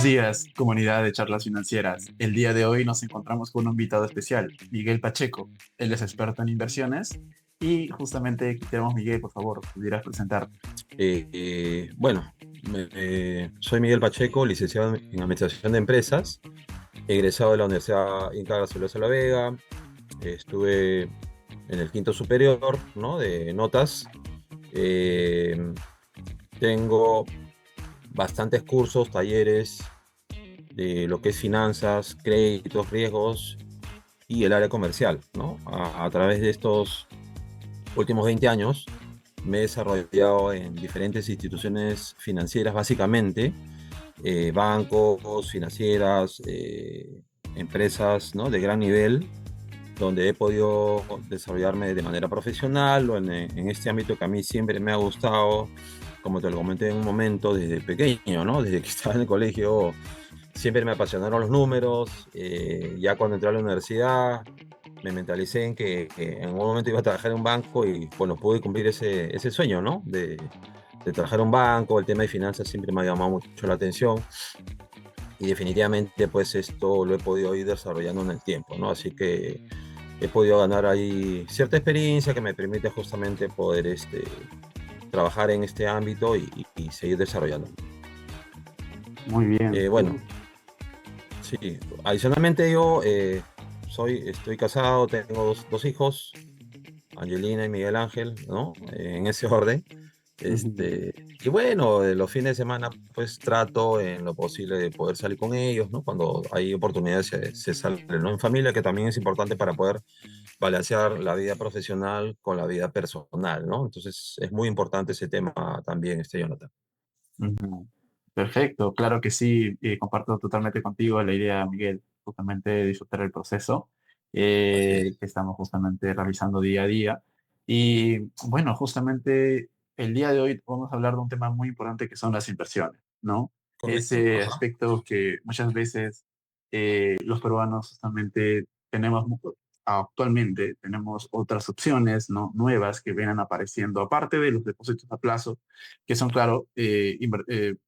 Buenos días, comunidad de charlas financieras. El día de hoy nos encontramos con un invitado especial, Miguel Pacheco. Él es experto en inversiones y justamente queremos, Miguel, por favor, pudieras presentarte. Bueno, soy Miguel Pacheco, licenciado en Administración de Empresas, egresado de la Universidad Inca Garcilaso de la Vega. Estuve en el quinto superior, ¿no? De notas. Eh, Tengo bastantes cursos, talleres de lo que es finanzas, créditos, riesgos y el área comercial, ¿no? A través de estos últimos 20 años me he desarrollado en diferentes instituciones financieras, básicamente, bancos, financieras, empresas, ¿no? De gran nivel, donde he podido desarrollarme de manera profesional o en este ámbito que a mí siempre me ha gustado, como te lo comenté en un momento, desde pequeño, ¿no? Desde que estaba en el colegio, siempre me apasionaron los números. Ya cuando entré a la universidad, me mentalicé en que en algún momento iba a trabajar en un banco y, bueno, pude cumplir ese sueño, ¿no? De trabajar en un banco. El tema de finanzas siempre me ha llamado mucho la atención y definitivamente pues esto lo he podido ir desarrollando en el tiempo, ¿no? Así que he podido ganar ahí cierta experiencia que me permite justamente poder trabajar en este ámbito y seguir desarrollando. Muy bien. Bueno, sí, adicionalmente yo estoy casado, tengo dos hijos, Angelina y Miguel Ángel, ¿no? En ese orden. Ujú. Y bueno, de los fines de semana pues trato en lo posible de poder salir con ellos, ¿no? Cuando hay oportunidades se sale, ¿no? En familia, que también es importante para poder balancear la vida profesional con la vida personal, ¿no? Entonces es muy importante ese tema también, Jonathan. Ujú. Perfecto, claro que sí, comparto totalmente contigo la idea, Miguel, justamente de disfrutar el proceso Así es. que estamos justamente realizando día a día. Y bueno, justamente el día de hoy vamos a hablar de un tema muy importante que son las inversiones, ¿no? Correcto, Ese ajá. aspecto que muchas veces los peruanos justamente tenemos, actualmente tenemos otras opciones, ¿no? Nuevas que vienen apareciendo, aparte de los depósitos a plazo que son, claro,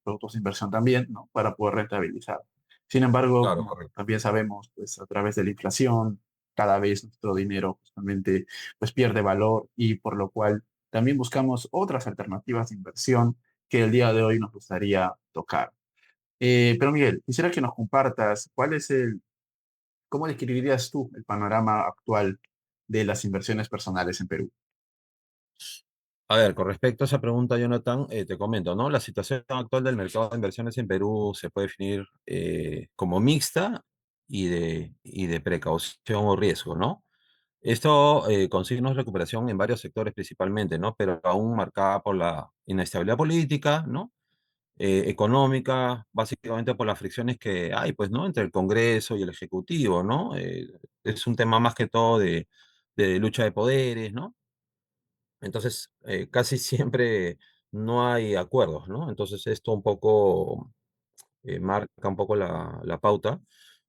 productos de inversión también, ¿no? Para poder rentabilizar. Sin embargo, Claro, como correcto. también sabemos, pues a través de la inflación, cada vez nuestro dinero justamente pues pierde valor y por lo cual también buscamos otras alternativas de inversión que el día de hoy nos gustaría tocar. Pero Miguel, quisiera que nos compartas cómo describirías tú el panorama actual de las inversiones personales en Perú. A ver, con respecto a esa pregunta, Jonathan, te comento, ¿no? La situación actual del mercado de inversiones en Perú se puede definir como mixta y de precaución o riesgo, ¿no? Esto con signos de recuperación en varios sectores principalmente, ¿no? Pero aún marcada por la inestabilidad política, ¿no? Económica, básicamente por las fricciones que hay, pues, ¿no? Entre el Congreso y el Ejecutivo, ¿no? Es un tema más que todo de lucha de poderes, ¿no? Entonces, casi siempre no hay acuerdos, ¿no? Entonces, esto un poco marca un poco la pauta.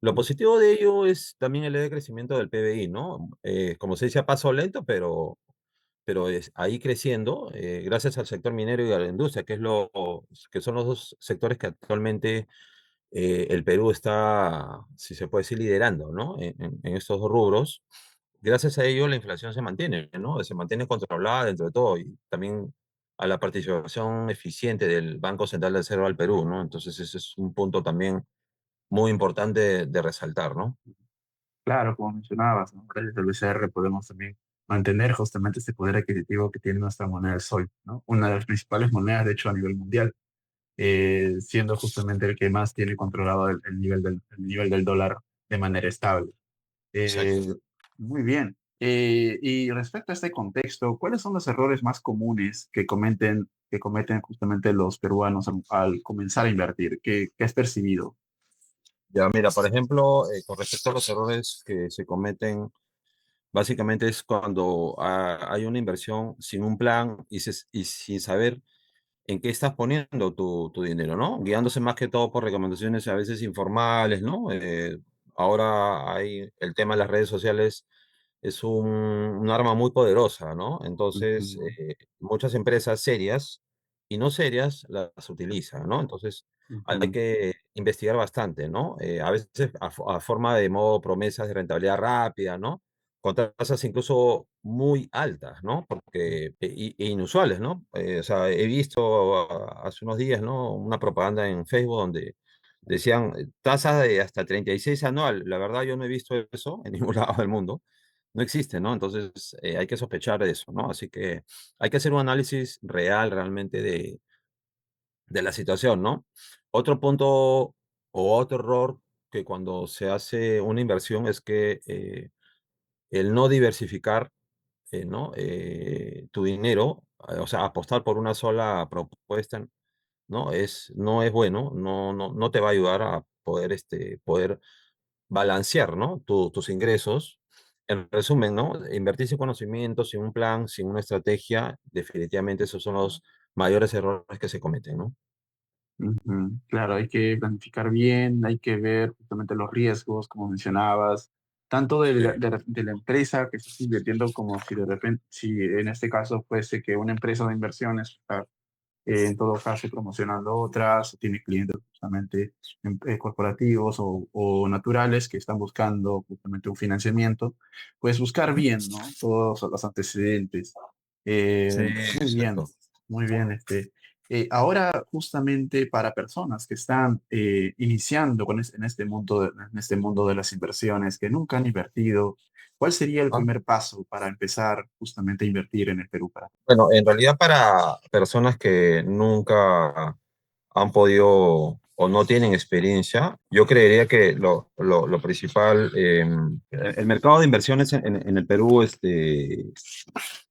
Lo positivo de ello es también el leve crecimiento del PBI, ¿no? Como se dice, a paso lento, pero es ahí creciendo, gracias al sector minero y a la industria, que son los dos sectores que actualmente el Perú está, si se puede decir, liderando, ¿no? En estos dos rubros. Gracias a ello la inflación se mantiene, ¿no? Se mantiene controlada dentro de todo y también a la participación eficiente del Banco Central de Reserva del Perú, ¿no? Entonces ese es un punto también muy importante de resaltar, ¿no? Claro, como mencionabas, ¿no? Gracias al BCR podemos también mantener justamente este poder adquisitivo que tiene nuestra moneda el sol, ¿no? Una de las principales monedas, de hecho, a nivel mundial, siendo justamente el que más tiene controlado el nivel del dólar de manera estable. Exacto. Eh, Muy bien. Y respecto a este contexto, ¿cuáles son los errores más comunes que cometen justamente los peruanos al comenzar a invertir? ¿Qué has percibido? Ya, mira, por ejemplo, con respecto a los errores que se cometen, básicamente es cuando hay una inversión sin un plan y sin saber en qué estás poniendo tu dinero, ¿no? Guiándose más que todo por recomendaciones a veces informales, ¿no? Ahora hay el tema de las redes sociales, es un arma muy poderosa, ¿no? Entonces, Ujú. muchas empresas serias y no serias las utilizan, ¿no? Entonces, hay Ujú, que investigar bastante, ¿no? A veces a forma de modo promesas de rentabilidad rápida, ¿no? Con tasas incluso muy altas, ¿no? Porque, inusuales, ¿no? O sea, he visto hace unos días, ¿no? Una propaganda en Facebook donde decían tasas de hasta 36 anual. La verdad, yo no he visto eso en ningún lado del mundo. No existe, ¿no? Entonces, hay que sospechar de eso, ¿no? Así que hay que hacer un análisis real realmente de la situación, ¿no? Otro punto o otro error que cuando se hace una inversión es que el no diversificar, ¿no? Tu dinero, o sea, apostar por una sola propuesta, ¿no? No es bueno, no te va a ayudar a poder, poder balancear, ¿no? Tus ingresos. En resumen, ¿no? Invertir sin conocimiento, sin un plan, sin una estrategia, definitivamente esos son los mayores errores que se cometen, ¿no? ujú. Claro, hay que planificar bien, hay que ver justamente los riesgos, como mencionabas, tanto Sí. de la empresa que estás invirtiendo como si de repente, si en este caso fuese que una empresa de inversiones en todo caso promocionando otras, o tiene clientes justamente corporativos o naturales que están buscando justamente un financiamiento, pues buscar bien, ¿no? Todos los antecedentes. Sí, Muy bien, exacto. muy bien. Ahora, justamente para personas que están iniciando en este mundo de las inversiones, que nunca han invertido, ¿cuál sería el Ah, primer paso para empezar justamente a invertir en el Perú para? bueno, en realidad para personas que nunca han podido o no tienen experiencia, yo creería que lo principal, el mercado de inversiones en el Perú,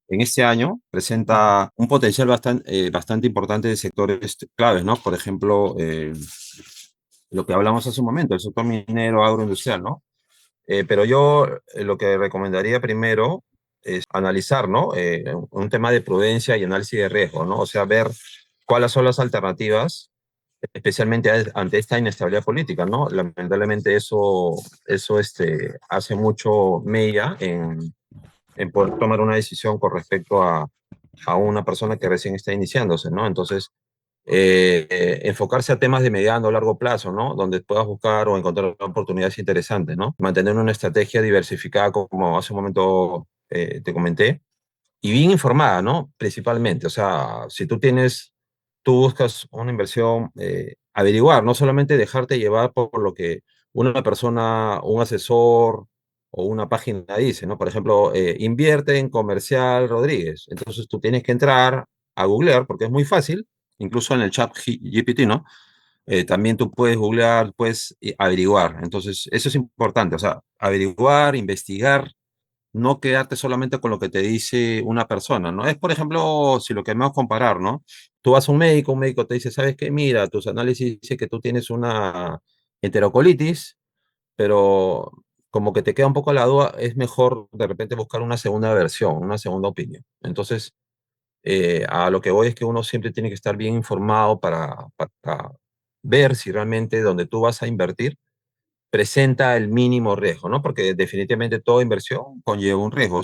en este año presenta un potencial bastante importante de sectores claves, ¿no? Por ejemplo, lo que hablamos hace un momento, el sector minero, agroindustrial, ¿no? Pero yo lo que recomendaría primero es analizar, ¿no? Un tema de prudencia y análisis de riesgo, ¿no? O sea, ver cuáles son las alternativas, especialmente ante esta inestabilidad política, ¿no? Lamentablemente eso hace mucho mella en poder tomar una decisión con respecto a una persona que recién está iniciándose, ¿no? Entonces, enfocarse a temas de mediano o largo plazo, ¿no? Donde puedas buscar o encontrar oportunidades interesantes, ¿no? Mantener una estrategia diversificada, como hace un momento te comenté, y bien informada, ¿no? Principalmente, o sea, si tú buscas una inversión, averiguar, no solamente dejarte llevar por lo que una persona, un asesor o una página dice, ¿no? Por ejemplo, invierte en Comercial Rodríguez. Entonces tú tienes que entrar a googlear, porque es muy fácil, incluso en el chat GPT, ¿no? También tú puedes googlear, puedes averiguar. Entonces, eso es importante, o sea, averiguar, investigar, no quedarte solamente con lo que te dice una persona, ¿no? Es, por ejemplo, si lo queremos comparar, ¿no? Tú vas a un médico te dice, ¿sabes qué? Mira, tus análisis dice que tú tienes una enterocolitis, pero como que te queda un poco la duda, es mejor de repente buscar una segunda versión, una segunda opinión. Entonces, a lo que voy es que uno siempre tiene que estar bien informado para ver si realmente donde tú vas a invertir presenta el mínimo riesgo, ¿no? Porque definitivamente toda inversión conlleva un riesgo,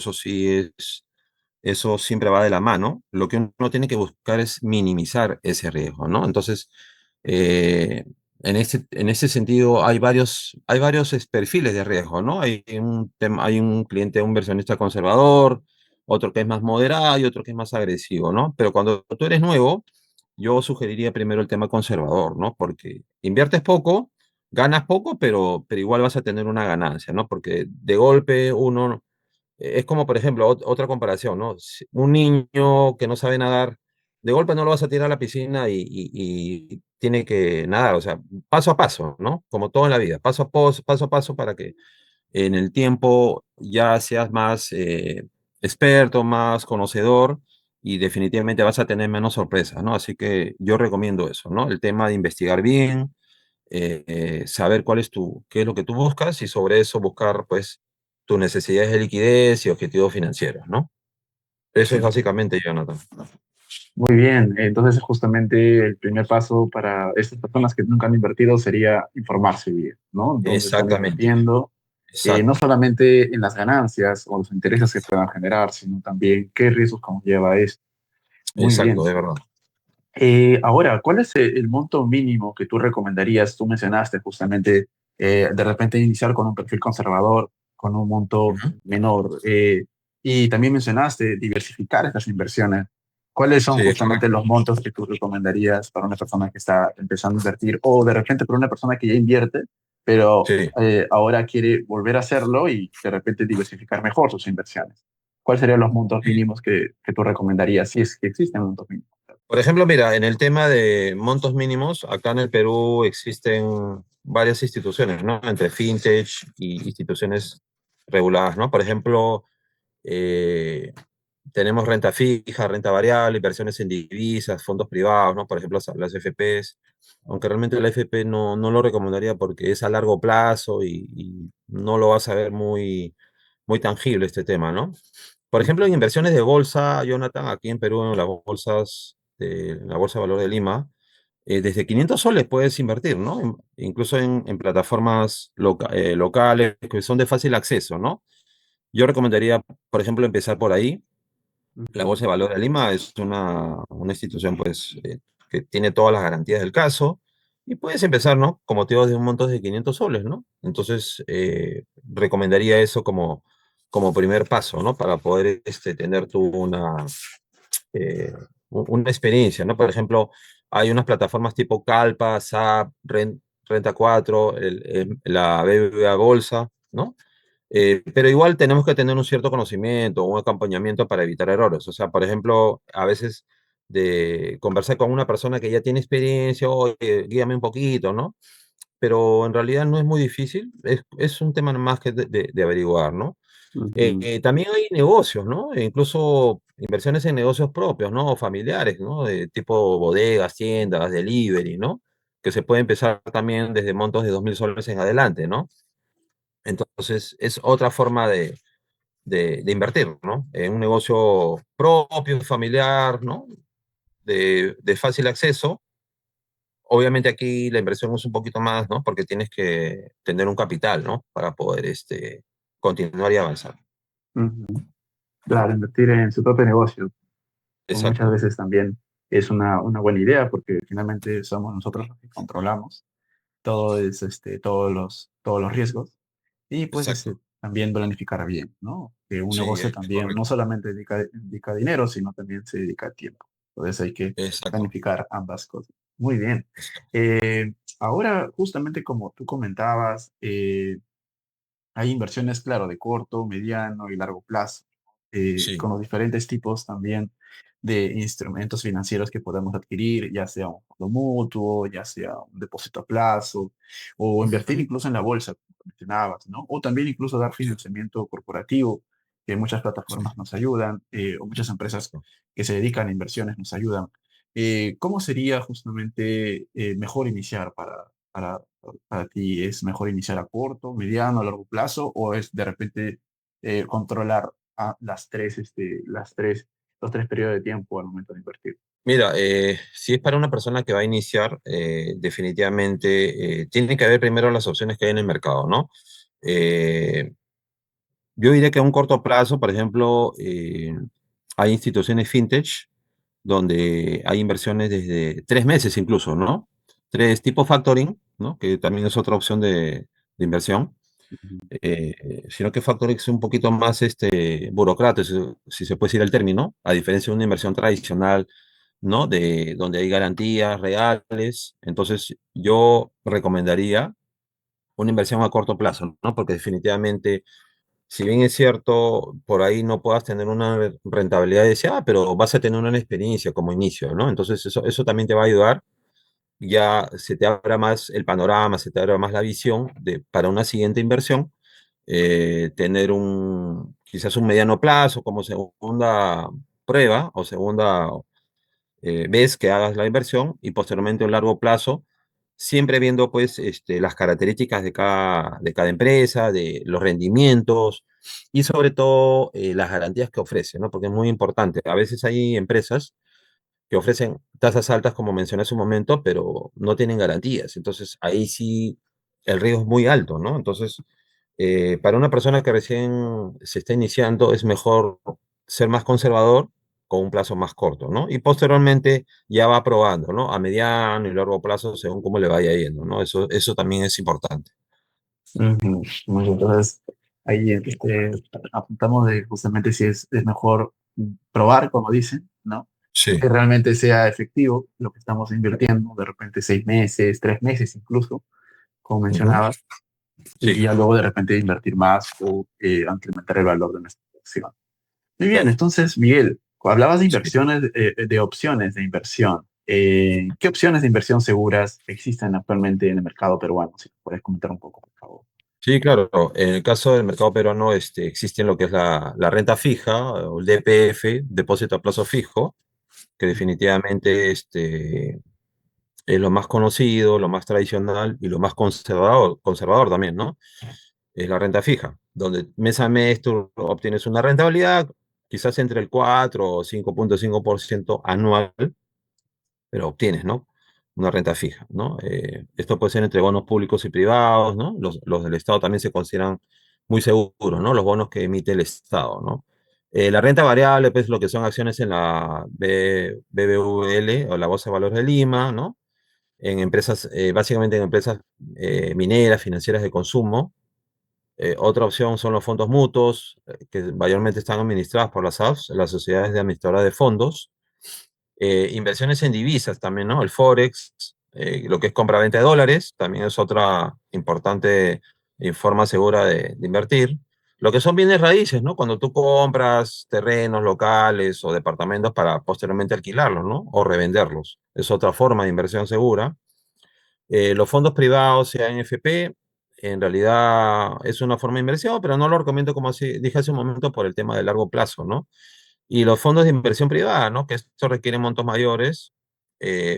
eso siempre va de la mano. Lo que uno tiene que buscar es minimizar ese riesgo, ¿no? Entonces, eh, en ese sentido, hay varios perfiles de riesgo, ¿no? Hay un cliente, un inversionista conservador, otro que es más moderado y otro que es más agresivo, ¿no? Pero cuando tú eres nuevo, yo sugeriría primero el tema conservador, ¿no? Porque inviertes poco, ganas poco, pero igual vas a tener una ganancia, ¿no? Porque de golpe uno, es como, por ejemplo, otra comparación, ¿no? Un niño que no sabe nadar, de golpe no lo vas a tirar a la piscina y tiene que nadar, o sea, paso a paso, ¿no? Como todo en la vida, paso a paso para que en el tiempo ya seas más experto, más conocedor y definitivamente vas a tener menos sorpresas, ¿no? Así que yo recomiendo eso, ¿no? El tema de investigar bien, saber qué es lo que tú buscas y sobre eso buscar, pues, tus necesidades de liquidez y objetivos financieros, ¿no? Eso es básicamente, Jonathan. Muy bien, entonces justamente el primer paso para estas personas que nunca han invertido sería informarse bien, ¿no? Dónde están Exactamente, invirtiendo, no exacto, solamente en las ganancias o los intereses que puedan generar, sino también qué riesgos conlleva esto. Muy bien. exacto, de verdad. Ahora, ¿cuál es el monto mínimo que tú recomendarías? Tú mencionaste justamente de repente iniciar con un perfil conservador, con un monto Ujú. menor, y también mencionaste diversificar estas inversiones. ¿Cuáles son Sí, es justamente correcto. los montos que tú recomendarías para una persona que está empezando a invertir o de repente para una persona que ya invierte, pero Sí. ahora quiere volver a hacerlo y de repente diversificar mejor sus inversiones? ¿Cuáles serían los montos mínimos que tú recomendarías si es que existen montos mínimos? Por ejemplo, mira, en el tema de montos mínimos, acá en el Perú existen varias instituciones, ¿no? Entre fintech y instituciones reguladas, ¿no? Por ejemplo, eh, tenemos renta fija, renta variable, inversiones en divisas, fondos privados, ¿no? Por ejemplo, las FPs, aunque realmente la FP no lo recomendaría porque es a largo plazo y no lo vas a ver muy tangible este tema, ¿no? Por ejemplo, en inversiones de bolsa, Jonathan, aquí en Perú, en las bolsas, la Bolsa de Valor de Lima, desde 500 soles puedes invertir, ¿no? Incluso en plataformas locales que son de fácil acceso, ¿no? Yo recomendaría, por ejemplo, empezar por ahí. La Ujú, Bolsa de Valores de Lima es una institución, pues, que tiene todas las garantías del caso y puedes empezar, ¿no? Como te digo, de un monto de 500 soles, ¿no? Entonces, recomendaría eso como primer paso, ¿no? Para poder tener tú eh, una experiencia, ¿no? Por ejemplo, hay unas plataformas tipo Calpa, SAP, Renta 4, la BBVA Bolsa, ¿no? Pero igual tenemos que tener un cierto conocimiento, un acompañamiento para evitar errores. O sea, por ejemplo, a veces de conversar con una persona que ya tiene experiencia, oye, guíame un poquito, ¿no? Pero en realidad no es muy difícil, es un tema más que de averiguar, ¿no? ujú, También hay negocios, ¿no? E incluso inversiones en negocios propios, ¿no? O familiares, ¿no? De tipo bodegas, tiendas, delivery, ¿no? Que se puede empezar también desde montos de 2.000 soles en adelante, ¿no? Entonces, es otra forma de invertir, ¿no? En un negocio propio, familiar, ¿no? De fácil acceso. Obviamente aquí la inversión es un poquito más, ¿no? Porque tienes que tener un capital, ¿no? Para poder continuar y avanzar. ujú. Claro, invertir en su propio negocio, o muchas Exacto, veces también es una buena idea porque finalmente somos nosotros los que controlamos todo es, todos los riesgos y pues exacto. también planificar bien, ¿no? Que un Sí, negocio es también no correcto. solamente dedica dinero, sino también se dedica tiempo. Entonces hay que Exacto. planificar ambas cosas. Muy bien. Exacto. Ahora, justamente como tú comentabas, hay inversiones, claro, de corto, mediano y largo plazo, Sí. con los diferentes tipos también de instrumentos financieros que podemos adquirir, ya sea un fondo mutuo, ya sea un depósito a plazo, o invertir Ujú. incluso en la bolsa, como mencionabas, ¿no? O también incluso dar financiamiento corporativo, que muchas plataformas Sí, nos ayudan, o muchas empresas exacto. que se dedican a inversiones nos ayudan. ¿Cómo sería justamente mejor iniciar para ti? ¿Es mejor iniciar a corto, mediano, a largo plazo o es de repente controlar los tres periodos de tiempo al momento de invertir? Mira, si es para una persona que va a iniciar, definitivamente tiene que ver primero las opciones que hay en el mercado, ¿no? Eh, yo diría que a un corto plazo, por ejemplo, hay instituciones fintech donde hay inversiones desde 3 meses incluso, ¿no? Tres tipo factoring, ¿no? Que también es otra opción de inversión. Ujú, Sino que factoring es un poquito más burocrático, si se puede decir el término, a diferencia de una inversión tradicional, ¿no? De donde hay garantías reales. Entonces, yo recomendaría una inversión a corto plazo, ¿no? Porque definitivamente, si bien es cierto, por ahí no puedas tener una rentabilidad deseada, pero vas a tener una experiencia como inicio, ¿no? Entonces, eso también te va a ayudar. Ya se te abra más el panorama, se te abra más la visión para una siguiente inversión, tener quizás un mediano plazo como segunda prueba o segunda vez que hagas la inversión y posteriormente un largo plazo, siempre viendo pues las características de cada empresa, de los rendimientos y sobre todo las garantías que ofrece, ¿no? Porque es muy importante. A veces hay empresas que ofrecen tasas altas, como mencioné hace un momento, pero no tienen garantías. Entonces, ahí sí el riesgo es muy alto, ¿no? Entonces, para una persona que recién se está iniciando, es mejor ser más conservador, con un plazo más corto, ¿no? Y posteriormente ya va probando, ¿no? A mediano y largo plazo según cómo le vaya yendo, ¿no? Eso también es importante. Ujú. Muy bien, entonces, ahí apuntamos de justamente si es mejor probar, como dicen, ¿no? Sí. Que realmente sea efectivo lo que estamos invirtiendo, de repente 6 meses, 3 meses incluso, como Ujú. mencionabas, y Sí, ya luego de repente invertir más o incrementar el valor de nuestra inversión. Muy bien, claro. entonces, Miguel, hablabas de Sí. inversiones, de opciones de inversión. ¿Qué opciones de inversión seguras existen actualmente en el mercado peruano? Si puedes comentar un poco, por favor. Sí, claro. En el caso del mercado peruano, existe lo que es la renta fija o el DPF, depósito a plazo fijo, que definitivamente es lo más conocido, lo más tradicional y lo más conservador también, ¿no? Es la renta fija, donde mes a mes tú obtienes una rentabilidad quizás entre el 4 o 5,5% anual, pero obtienes, ¿no? Una renta fija, ¿no? Esto puede ser entre bonos públicos y privados, ¿no? Los del Estado también se consideran muy seguros, ¿no? Los bonos que emite el Estado, ¿no? La renta variable, pues lo que son acciones en la BBVL o la Bolsa de Valores de Lima, ¿no? En empresas, básicamente en empresas mineras, financieras de consumo. Otra opción son los fondos mutuos, que mayormente están administrados por las SAFs, las sociedades de administradoras de fondos. Inversiones en divisas también, ¿no? El Forex, lo que es compra-venta de dólares, también es otra importante forma segura de invertir. Lo que son bienes raíces, ¿no? Cuando tú compras terrenos locales o departamentos para posteriormente alquilarlos, ¿no? O revenderlos. Es otra forma de inversión segura. Los fondos privados, sea NFP, en realidad es una forma de inversión, pero no lo recomiendo, como dije hace un momento, por el tema de largo plazo, ¿no? Y los fondos de inversión privada, ¿no? Que esto requiere montos mayores,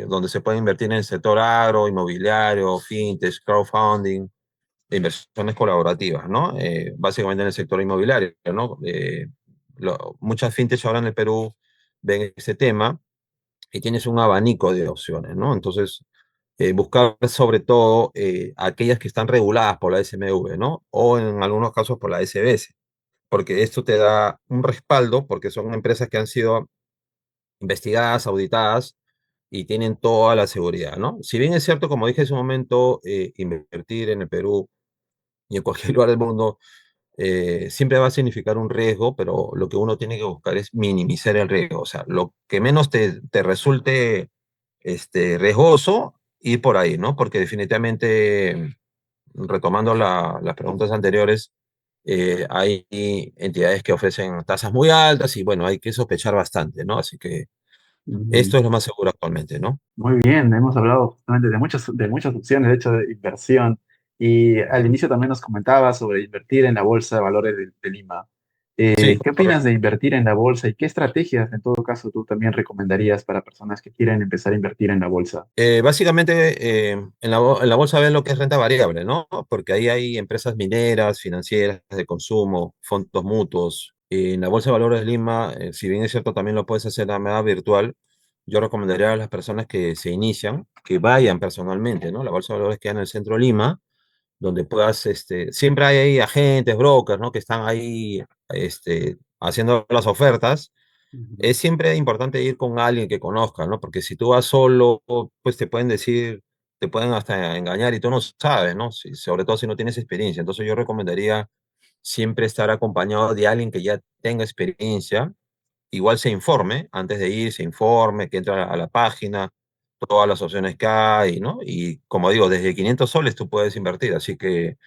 donde se puede invertir en el sector agro, inmobiliario, fintech, crowdfunding, e inversiones colaborativas, ¿no? Básicamente en el sector inmobiliario, ¿no? Muchas fintech ahora en el Perú ven este tema y tienes un abanico de opciones, ¿no? Entonces, buscar sobre todo aquellas que están reguladas por la SMV, ¿no? O en algunos casos por la SBS, porque esto te da un respaldo, porque son empresas que han sido investigadas, auditadas y tienen toda la seguridad, ¿no? Si bien es cierto, como dije en su momento, invertir en el Perú y en cualquier lugar del mundo siempre va a significar un riesgo, pero lo que uno tiene que buscar es minimizar el riesgo, o sea, lo que menos te resulte riesgoso, ir por ahí, ¿no? Porque definitivamente, retomando las preguntas anteriores, hay entidades que ofrecen tasas muy altas y bueno, hay que sospechar bastante, ¿no? Así que Ujú. esto es lo más seguro actualmente, ¿no? Muy bien, hemos hablado justamente de muchas opciones, de hecho, de inversión. Y al Ujú. inicio también nos comentabas sobre invertir en la Bolsa de Valores de Lima. Sí, ¿Qué opinas correcto. de invertir en la bolsa y qué estrategias, en todo caso, tú también recomendarías para personas que quieren empezar a invertir en la bolsa? Básicamente, en la bolsa ven lo que es renta variable, ¿no? Porque ahí hay empresas mineras, financieras, de consumo, fondos mutuos. En la Bolsa de Valores de Lima, si bien es cierto, también lo puedes hacer de manera virtual. Yo recomendaría a las personas que se inician que vayan personalmente, ¿no? La Bolsa de Valores queda en el centro de Lima, donde puedas, siempre hay ahí agentes, brokers, ¿no? Que están ahí, haciendo las ofertas. Ujú, Es siempre importante ir con alguien que conozca, ¿no? Porque si tú vas solo, pues te pueden decir, te pueden hasta engañar y tú no sabes, ¿no? Sobre todo si no tienes experiencia. Entonces yo recomendaría siempre estar acompañado de alguien que ya tenga experiencia, igual se informe, antes de ir, se informe, que entra a la página, todas las opciones que hay, ¿no? Y como digo, desde 500 soles tú puedes invertir, así que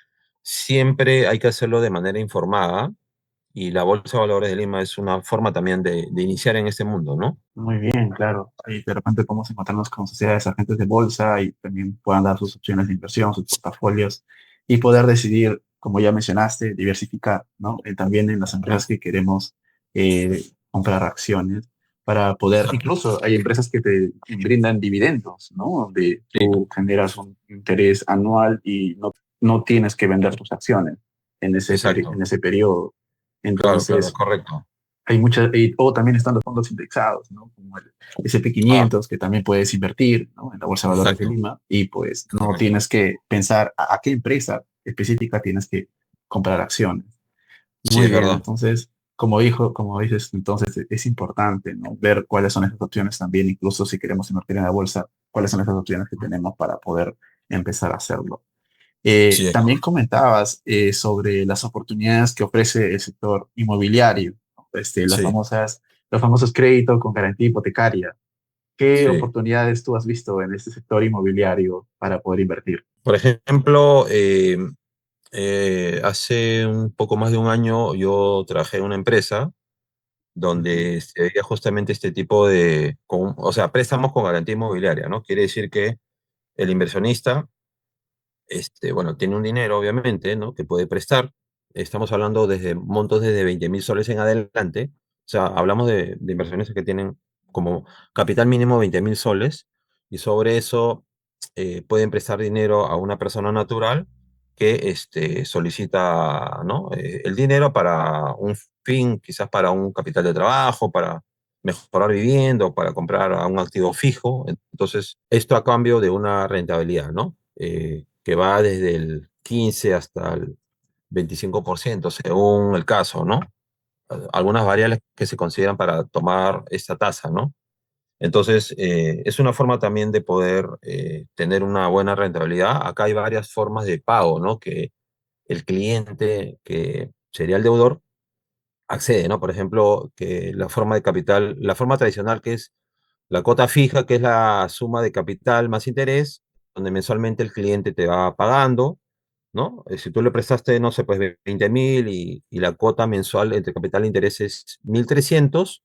siempre hay que hacerlo de manera informada y la Bolsa de Valores de Lima es una forma también de iniciar en este mundo, ¿no? muy bien, claro. Ahí de repente podemos encontrarnos con sociedades agentes de bolsa y también puedan dar sus opciones de inversión, sus portafolios y poder decidir, como ya mencionaste, diversificar, ¿no? También en las empresas que queremos comprar acciones para poder, Exacto. incluso hay empresas que te brindan dividendos, ¿no? Donde Sí, tú generas un interés anual y no tienes que vender tus acciones en exacto. ese periodo. Claro, claro, Entonces, correcto. hay muchas, o también están los fondos indexados, ¿no? Como el Ah, SP500, que también puedes invertir, ¿no? En la Bolsa de Valores de exacto, Lima, y pues no correcto. tienes que pensar a qué empresa específica tienes que comprar acciones. Sí, Muy es bien, verdad. entonces, como dices, entonces es importante, ¿no? Ver cuáles son esas opciones también, incluso si queremos invertir en la bolsa, cuáles son esas opciones que tenemos para poder empezar a hacerlo. Sí, También comentabas sobre las oportunidades que ofrece el sector inmobiliario, ¿no? sí, Los famosos créditos con garantía hipotecaria. ¿Qué sí. oportunidades tú has visto en este sector inmobiliario para poder invertir? Por ejemplo, hace un poco más de un año yo trabajé en una empresa Ujú, donde se veía justamente este tipo de, o sea, préstamos con garantía inmobiliaria, ¿no? Quiere decir que el inversionista bueno, tiene un dinero, obviamente, ¿no? Que puede prestar. Estamos hablando desde montos desde 20.000 soles en adelante. O sea, hablamos de inversiones que tienen como capital mínimo 20.000 soles y sobre eso pueden prestar dinero a una persona natural que solicita, ¿no? El dinero para un fin, quizás para un capital de trabajo, para mejorar vivienda o para comprar a un activo fijo. Entonces, esto a cambio de una rentabilidad, ¿no? Que va desde el 15 hasta el 25%, según el caso, ¿no? Algunas variables que se consideran para tomar esta tasa, ¿no? Entonces, es una forma también de poder tener una buena rentabilidad. Acá hay varias formas de pago, ¿no? Que el cliente, que sería el deudor, accede, ¿no? Por ejemplo, que la forma de capital, la forma tradicional que es la cuota fija, que es la suma de capital más interés, donde mensualmente el cliente te va pagando, ¿no? Si tú le prestaste, no sé, pues 20.000 y la cuota mensual entre capital e interés es 1.300,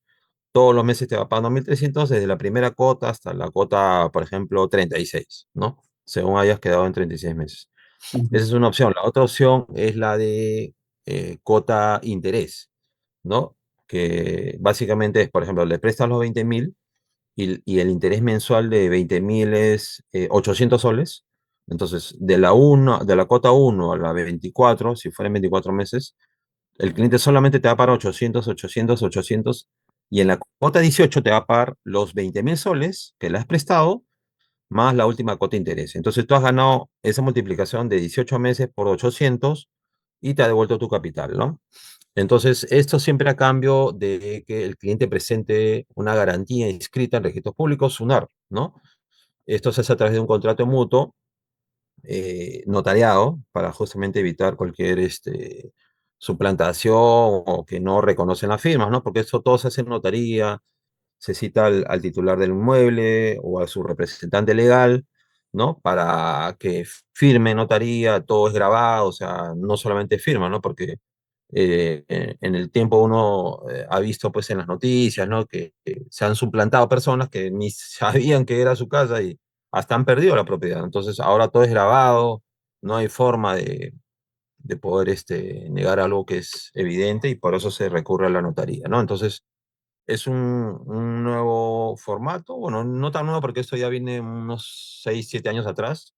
todos los meses te va pagando 1.300 desde la primera cuota hasta la cuota, por ejemplo, 36, ¿no? Según hayas quedado en 36 meses. ujú, Esa es una opción. La otra opción es la de cuota interés, ¿no? Que básicamente es, por ejemplo, le prestas los 20.000 y el interés mensual de 20.000 es 800 soles. Entonces, de la cuota uno a la 24, si fueran 24 meses, el cliente solamente te va a pagar 800, 800, 800, y en la cuota 18 te va a pagar los 20.000 soles que le has prestado más la última cuota de interés. Entonces, tú has ganado esa multiplicación de 18 meses por 800 y te ha devuelto tu capital, ¿no? Entonces, esto siempre a cambio de que el cliente presente una garantía inscrita en registros públicos, SUNAR, ¿no? Esto se hace a través de un contrato mutuo notariado para justamente evitar cualquier suplantación o que no reconocen las firmas, ¿no? Porque eso todo se hace en notaría, se cita al titular del inmueble o a su representante legal, ¿no? Para que firme notaría, todo es grabado, o sea, no solamente firma, ¿no? Porque en el tiempo uno ha visto pues en las noticias, ¿no? Que se han suplantado personas que ni sabían que era su casa y hasta han perdido la propiedad. Entonces ahora todo es grabado, no hay forma de poder negar algo que es evidente y por eso se recurre a la notaría, ¿no? Entonces es un nuevo formato, bueno, no tan nuevo porque esto ya viene unos 6 7 años atrás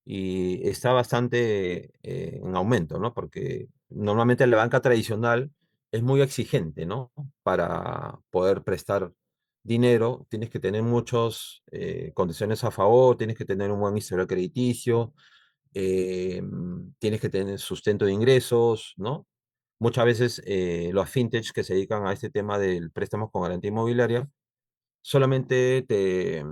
y está bastante en aumento, ¿no? Porque normalmente la banca tradicional es muy exigente, ¿no? Para poder prestar dinero, tienes que tener muchas condiciones a favor, tienes que tener un buen historial crediticio, tienes que tener sustento de ingresos, ¿no? Muchas veces los fintech que se dedican a este tema del préstamo con garantía inmobiliaria solamente te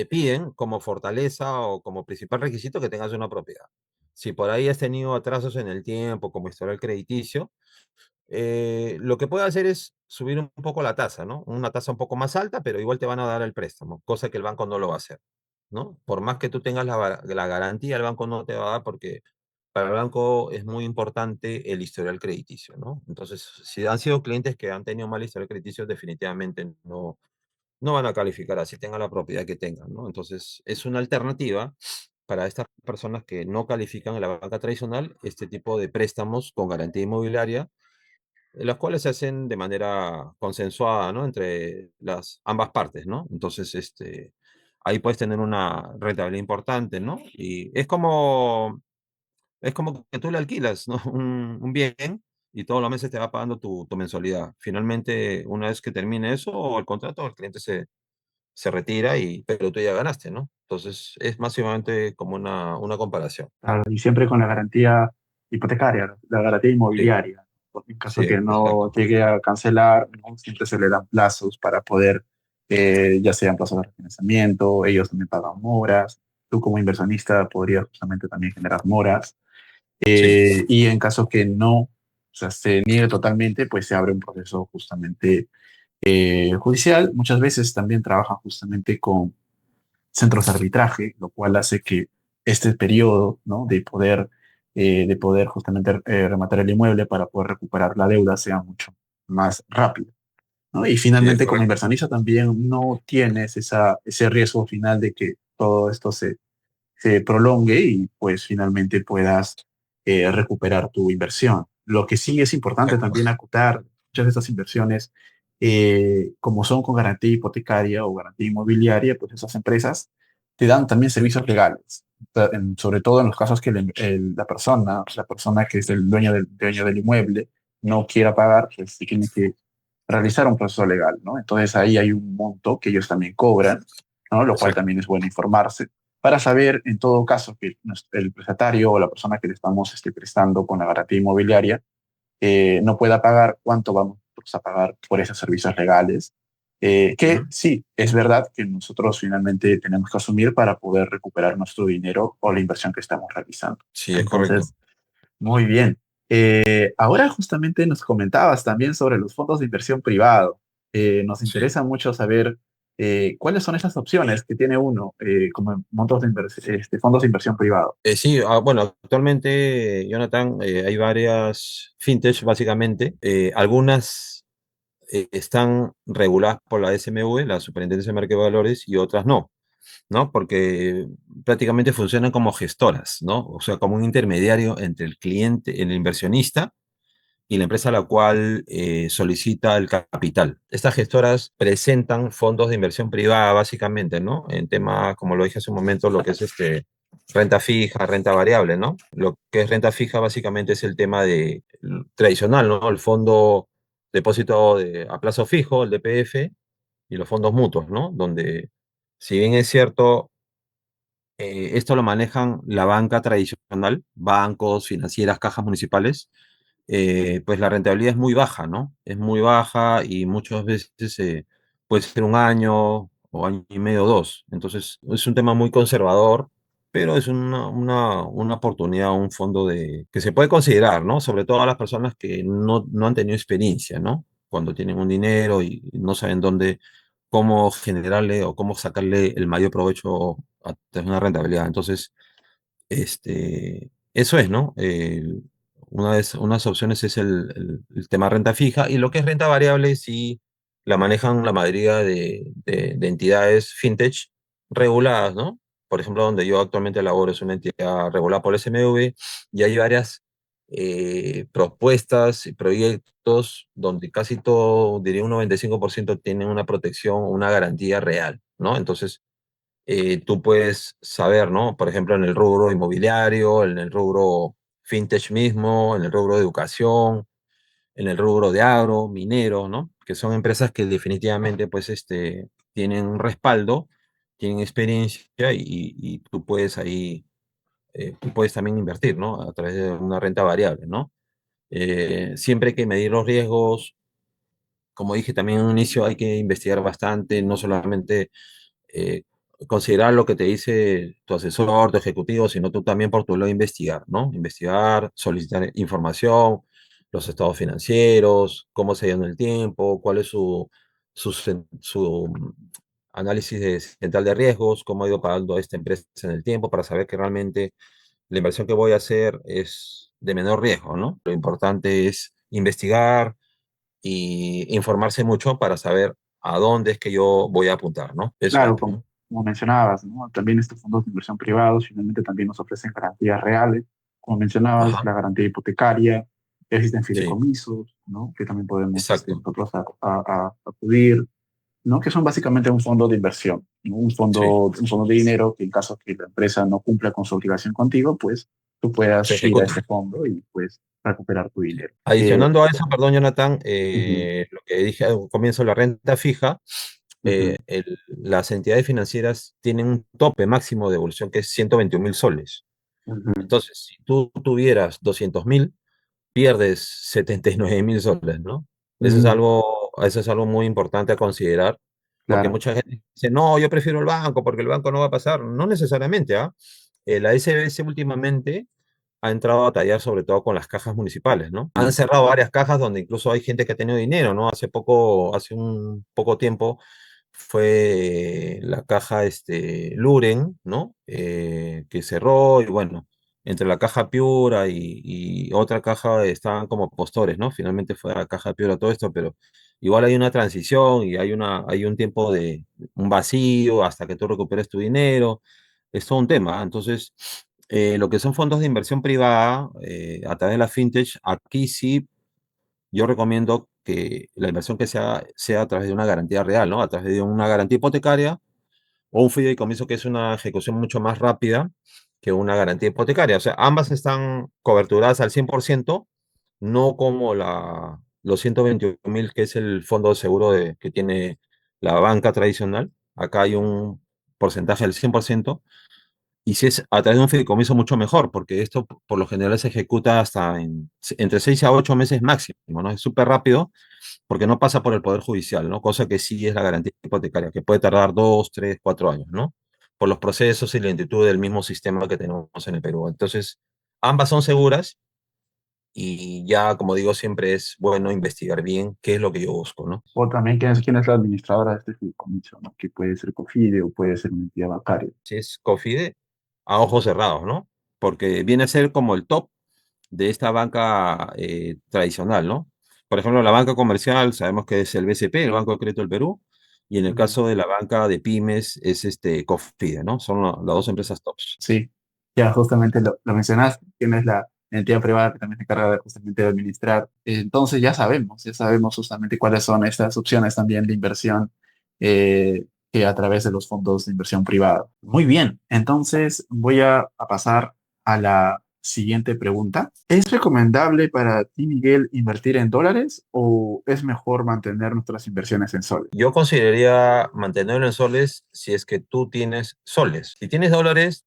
piden como fortaleza o como principal requisito que tengas una propiedad. Si por ahí has tenido atrasos en el tiempo, como historial crediticio, lo que puede hacer es subir un poco la tasa, ¿no? Una tasa un poco más alta, pero igual te van a dar el préstamo, cosa que el banco no lo va a hacer, ¿no? Por más que tú tengas la garantía, el banco no te va a dar porque para el banco es muy importante el historial crediticio, ¿no? Entonces, si han sido clientes que han tenido mal historial crediticio, definitivamente no van a calificar así tengan la propiedad que tengan, ¿no? Entonces, es una alternativa para estas personas que no califican en la banca tradicional este tipo de préstamos con garantía inmobiliaria, las cuales se hacen de manera consensuada, ¿no? Entre las ambas partes, ¿no? Entonces, ahí puedes tener una rentabilidad importante, ¿no? Y es como que tú le alquilas, ¿no? Un bien y todos los meses te va pagando tu mensualidad. Finalmente, una vez que termine eso, o el contrato, el cliente se retira pero tú ya ganaste, ¿no? Entonces es básicamente como una comparación. claro, y siempre con la garantía hipotecaria, la garantía Sí, inmobiliaria. en caso Sí, que no exacto. llegue a cancelar, ¿no? Siempre se le dan plazos para poder, ya sean plazos de refinanciamiento, ellos también pagan moras, tú como inversionista podrías justamente también generar moras, Sí, y en caso que no, o sea, se niegue totalmente, pues se abre un proceso justamente judicial. Muchas veces también trabajan justamente con centros de arbitraje, lo cual hace que este periodo, ¿no? De poder justamente rematar el inmueble para poder recuperar la deuda sea mucho más rápido, ¿no? Y sí, es finalmente, como correcto. inversionista, también no tienes ese riesgo final de que todo esto se prolongue y pues finalmente puedas recuperar tu inversión. Lo que sí es importante Exacto. también acotar, muchas de estas inversiones, como son con garantía hipotecaria o garantía inmobiliaria, pues esas empresas te dan también servicios legales, sobre todo en los casos que la persona que es el dueño del inmueble no quiera pagar, pues sí tiene que realizar un proceso legal, ¿no? Entonces ahí hay un monto que ellos también cobran, ¿no? Lo cual Exacto. también es bueno informarse para saber, en todo caso, que el prestatario o la persona que le estamos prestando con la garantía inmobiliaria no pueda pagar, cuánto vamos a pagar por esos servicios legales. Que Ujú. sí, es verdad que nosotros finalmente tenemos que asumir para poder recuperar nuestro dinero o la inversión que estamos realizando. Sí, es correcto. Entonces, muy bien. Ahora justamente nos comentabas también sobre los fondos de inversión privado. Nos Sí. interesa mucho saber cuáles son esas opciones que tiene uno como fondos de inversión privado. Sí, bueno, actualmente, Jonathan, hay varias fintech, básicamente. Algunas están reguladas por la SMV, la Superintendencia de Mercado de Valores, y otras no, ¿no? Porque prácticamente funcionan como gestoras, ¿no? O sea, como un intermediario entre el cliente, el inversionista y la empresa a la cual solicita el capital. Estas gestoras presentan fondos de inversión privada, básicamente, ¿no? En temas, como lo dije hace un momento, lo que es renta fija, renta variable, ¿no? Lo que es renta fija, básicamente, es el tema tradicional, ¿no? El fondo depósito a plazo fijo, el DPF, y los fondos mutuos, ¿no? Donde, si bien es cierto, esto lo manejan la banca tradicional, bancos, financieras, cajas municipales, pues la rentabilidad es muy baja, ¿no? Es muy baja y muchas veces puede ser un año o año y medio, dos. Entonces, es un tema muy conservador, pero es una oportunidad, un fondo que se puede considerar, ¿no? Sobre todo a las personas que no han tenido experiencia, ¿no? Cuando tienen un dinero y no saben cómo generarle o cómo sacarle el mayor provecho a tener una rentabilidad. Entonces, eso es, ¿no? Unas opciones es el tema renta fija y lo que es renta variable sí la manejan la mayoría de entidades fintech reguladas, ¿no? Por ejemplo, donde yo actualmente laboro es una entidad regulada por SMV y hay varias propuestas y proyectos donde casi todo, diría un 95% tienen una protección, una garantía real, ¿no? Entonces, tú puedes saber, ¿no? Por ejemplo, en el rubro inmobiliario, en el rubro fintech mismo, en el rubro de educación, en el rubro de agro, minero, ¿no? Que son empresas que definitivamente, pues, tienen un respaldo, tienen experiencia y tú puedes ahí, tú puedes también invertir, ¿no? A través de una renta variable, ¿no? Siempre hay que medir los riesgos. Como dije también en un inicio, hay que investigar bastante, no solamente eh, considerar lo que te dice tu asesor, tu ejecutivo, sino tú también por tu lado investigar, ¿no? Investigar, solicitar información, los estados financieros, cómo se ha ido en el tiempo, cuál es su análisis central de riesgos, cómo ha ido pagando esta empresa en el tiempo para saber que realmente la inversión que voy a hacer es de menor riesgo, ¿no? Lo importante es investigar y informarse mucho para saber a dónde es que yo voy a apuntar, ¿no? Eso es, Claro, como, ¿no? como mencionabas, ¿no? También estos fondos de inversión privados finalmente también nos ofrecen garantías reales. Como mencionabas, Ajá, la garantía hipotecaria, existen sí, fideicomisos, ¿no? Que también podemos exacto, nosotros acudir, ¿no? Que son básicamente un fondo de inversión, ¿no? sí, Un fondo de dinero que en caso que la empresa no cumpla con su obligación contigo, pues tú se puedas ir a ejecuta. este fondo y pues recuperar tu dinero. Adicionando a eso, perdón, Jonathan, Ujú, lo que dije al comienzo, la renta fija, ujú, las entidades financieras tienen un tope máximo de evolución que es 121.000 soles. ujú. Entonces, si tú tuvieras 200.000, pierdes 79.000 soles, ¿no? Mm, Eso es algo muy importante a considerar, porque claro. mucha gente dice, no, yo prefiero el banco porque el banco no va a pasar. No necesariamente, ¿ah? La SBS últimamente ha entrado a tallar sobre todo con las cajas municipales, ¿no? Han cerrado varias cajas donde incluso hay gente que ha tenido dinero, ¿no? Hace un poco tiempo fue la caja Luren, ¿no? Que cerró y bueno, entre la caja Piura y otra caja estaban como postores, ¿no? Finalmente fue a la caja Piura todo esto, pero igual hay una transición y hay un tiempo de un vacío hasta que tú recuperes tu dinero. Es todo un tema. Entonces, lo que son fondos de inversión privada, a través de la fintech, aquí sí yo recomiendo que la inversión que sea a través de una garantía real, ¿no? A través de una garantía hipotecaria o un fideicomiso que es una ejecución mucho más rápida que una garantía hipotecaria. O sea, ambas están coberturadas al 100%, no como los 121.000 que es el fondo de seguro que tiene la banca tradicional. Acá hay un porcentaje del 100%. Y si es a través de un fideicomiso, mucho mejor, porque esto por lo general se ejecuta entre 6 a 8 meses máximo, ¿no? Es súper rápido porque no pasa por el Poder Judicial, ¿no? Cosa que sí es la garantía hipotecaria, que puede tardar 2, 3, 4 años, ¿no? Por los procesos y lentitud del mismo sistema que tenemos en el Perú. Entonces, ambas son seguras y ya, como digo, siempre es bueno investigar bien qué es lo que yo busco, ¿no? O también quién es la administradora de este fideicomiso, ¿no? Que puede ser COFIDE o puede ser una entidad bancaria. Si es COFIDE, a ojos cerrados, ¿no? Porque viene a ser como el top de esta banca tradicional, ¿no? Por ejemplo, la banca comercial sabemos que es el BCP, el Banco de Crédito del Perú, y en el Mm, caso de la banca de pymes es COFIDE, ¿no? Son las dos empresas tops. sí, ya justamente lo mencionaste, quién es la entidad privada que también se encarga justamente de administrar. Entonces ya sabemos justamente cuáles son estas opciones también de inversión que a través de los fondos de inversión privada. Muy bien, entonces voy a pasar a la siguiente pregunta. ¿Es recomendable para ti, Miguel, invertir en dólares o es mejor mantener nuestras inversiones en soles? Yo consideraría mantenerlo en soles si es que tú tienes soles. Si tienes dólares,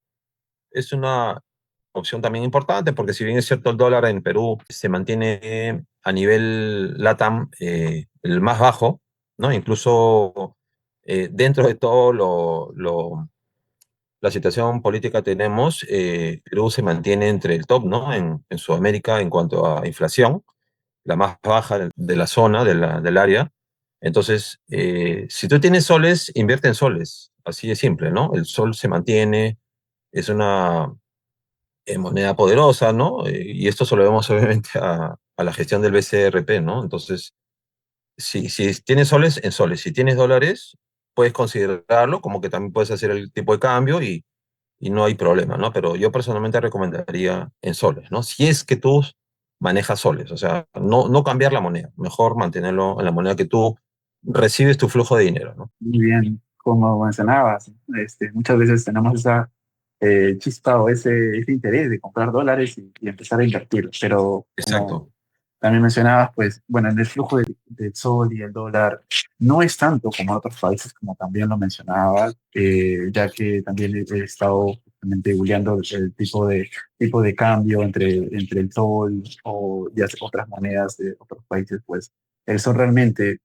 es una opción también importante, porque si bien es cierto el dólar en Perú se mantiene a nivel LATAM el más bajo, ¿no? Incluso dentro de todo la situación política que tenemos, Perú se mantiene entre el top, ¿no? En Sudamérica en cuanto a inflación, la más baja de la zona, del área. Entonces, si tú tienes soles, invierte en soles, así de simple, ¿no? El sol se mantiene, es una moneda poderosa, ¿no? Y esto se lo vemos obviamente a la gestión del BCRP, ¿no? Entonces, si tienes soles, en soles. Si tienes dólares, puedes considerarlo como que también puedes hacer el tipo de cambio y no hay problema, ¿no? Pero yo personalmente recomendaría en soles, ¿no? Si es que tú manejas soles, o sea, no cambiar la moneda, mejor mantenerlo en la moneda que tú recibes tu flujo de dinero, ¿no? Muy bien, como mencionabas, muchas veces tenemos esa chispa o ese interés de comprar dólares y empezar a invertir, pero como Exacto. también mencionabas, pues bueno, en el flujo del sol y el dólar no es tanto como en otros países, como también lo mencionabas, ya que también he estado justamente googleando el tipo de cambio entre el sol o ya sea otras monedas de otros países, pues el sol realmente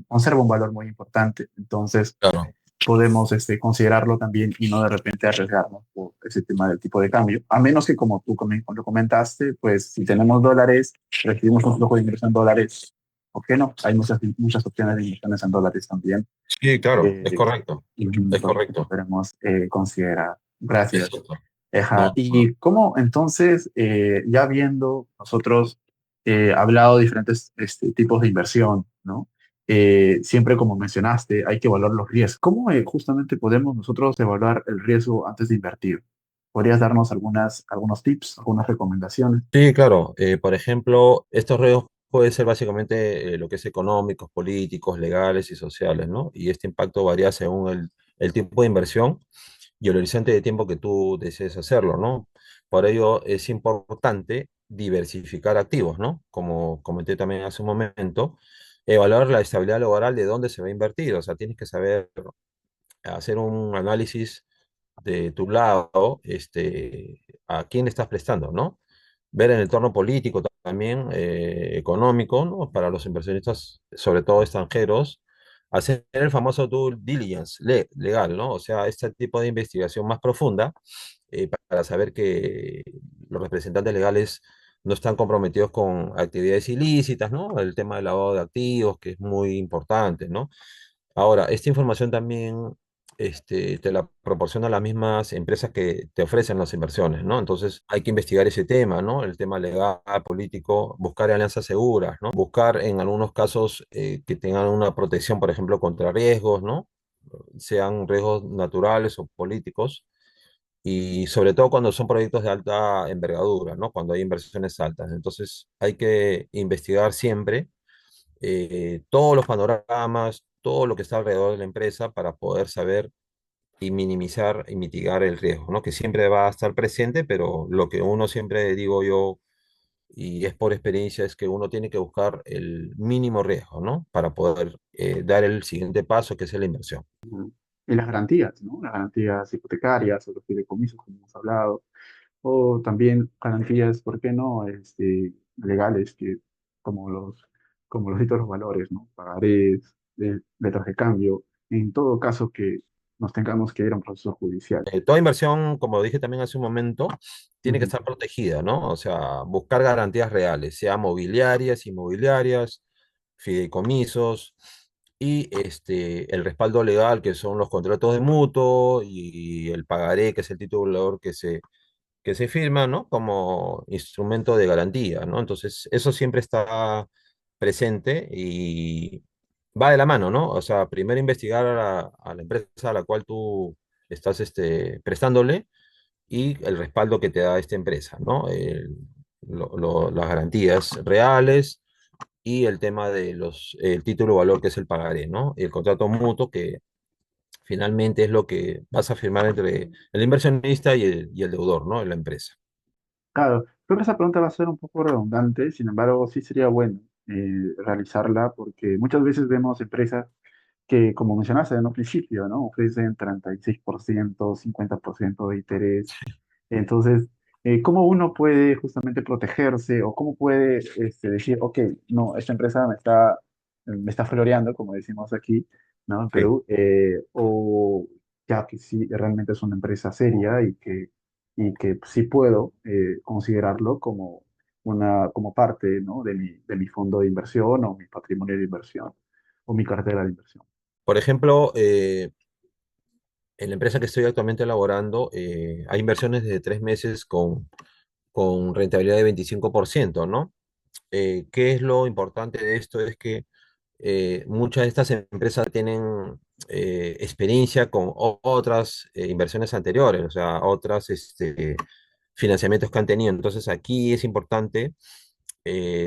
conserva un valor muy importante, entonces Claro. podemos considerarlo también y no de repente arriesgarnos por ese tema del tipo de cambio. A menos que, como tú lo comentaste, pues si tenemos dólares, recibimos un flujo de inversión en dólares, ¿por qué no? Hay muchas opciones de inversiones en dólares también. Sí, claro, es eh, correcto, y es entonces correcto. podremos considerar. Gracias. Exacto. Ajá. No, Y cómo entonces, ya viendo nosotros hablado de diferentes tipos de inversión, ¿no? Siempre como mencionaste, hay que evaluar los riesgos. ¿Cómo justamente podemos nosotros evaluar el riesgo antes de invertir? ¿Podrías darnos algunos tips, algunas recomendaciones? sí, claro. Por ejemplo, estos riesgos pueden ser básicamente lo que es económicos, políticos, legales y sociales, ¿no? Y este impacto varía según el tipo de inversión y el horizonte de tiempo que tú desees hacerlo, ¿no? Por ello es importante diversificar activos, ¿no? Como comenté también hace un momento, evaluar la estabilidad laboral de dónde se va a invertir, o sea, tienes que saber hacer un análisis de tu lado, a quién le estás prestando, ¿no? Ver el entorno político también económico, ¿no? Para los inversionistas, sobre todo extranjeros, hacer el famoso due diligence legal, ¿no? O sea, este tipo de investigación más profunda para saber que los representantes legales no están comprometidos con actividades ilícitas, ¿no? El tema del lavado de activos, que es muy importante, ¿no? Ahora, esta información también te la proporcionan las mismas empresas que te ofrecen las inversiones, ¿no? Entonces hay que investigar ese tema, ¿no? El tema legal, político, buscar alianzas seguras, ¿no? Buscar en algunos casos que tengan una protección, por ejemplo, contra riesgos, ¿no? Sean riesgos naturales o políticos. Y sobre todo cuando son proyectos de alta envergadura, ¿no? Cuando hay inversiones altas. Entonces hay que investigar siempre todos los panoramas, todo lo que está alrededor de la empresa para poder saber y minimizar y mitigar el riesgo, ¿no? Que siempre va a estar presente, pero lo que uno siempre digo yo, y es por experiencia, es que uno tiene que buscar el mínimo riesgo, ¿no? Para poder dar el siguiente paso, que es la inversión. Y las garantías, ¿no? Las garantías hipotecarias o los fideicomisos, como hemos hablado, o también garantías, ¿por qué no? Legales, como los, como los títulos valores, ¿no? Pagarés, letras de cambio, en todo caso que nos tengamos que ir a un proceso judicial. Toda inversión, como dije también hace un momento, tiene que Ujú. estar protegida, ¿no? O sea, buscar garantías reales, sea mobiliarias, inmobiliarias, fideicomisos y el respaldo legal, que son los contratos de mutuo y el pagaré, que es el título valor que se firma, ¿no? Como instrumento de garantía, ¿no? Entonces, eso siempre está presente y va de la mano, ¿no? O sea, primero investigar a la empresa a la cual tú estás prestándole y el respaldo que te da esta empresa, ¿no? Las garantías reales y el tema de el título valor que es el pagaré, ¿no? Y el contrato mutuo que finalmente es lo que vas a firmar entre el inversionista y el deudor, ¿no? En la empresa. Claro, creo que esa pregunta va a ser un poco redundante, sin embargo, sí sería bueno realizarla porque muchas veces vemos empresas que, como mencionaste en un principio, ¿no? Ofrecen 36%, 50% de interés. Entonces, ¿cómo uno puede justamente protegerse o cómo puede decir, ok, no, esta empresa me está floreando, como decimos aquí, ¿no? En Sí. Perú, o ya que sí, realmente es una empresa seria y que sí puedo considerarlo como como parte, ¿no? De mi fondo de inversión o mi patrimonio de inversión o mi cartera de inversión. Por ejemplo, en la empresa que estoy actualmente elaborando, hay inversiones de 3 meses con rentabilidad de 25%, ¿no? ¿Qué es lo importante de esto? Es que muchas de estas empresas tienen experiencia con otras inversiones anteriores, o sea, otras financiamientos que han tenido. Entonces, aquí es importante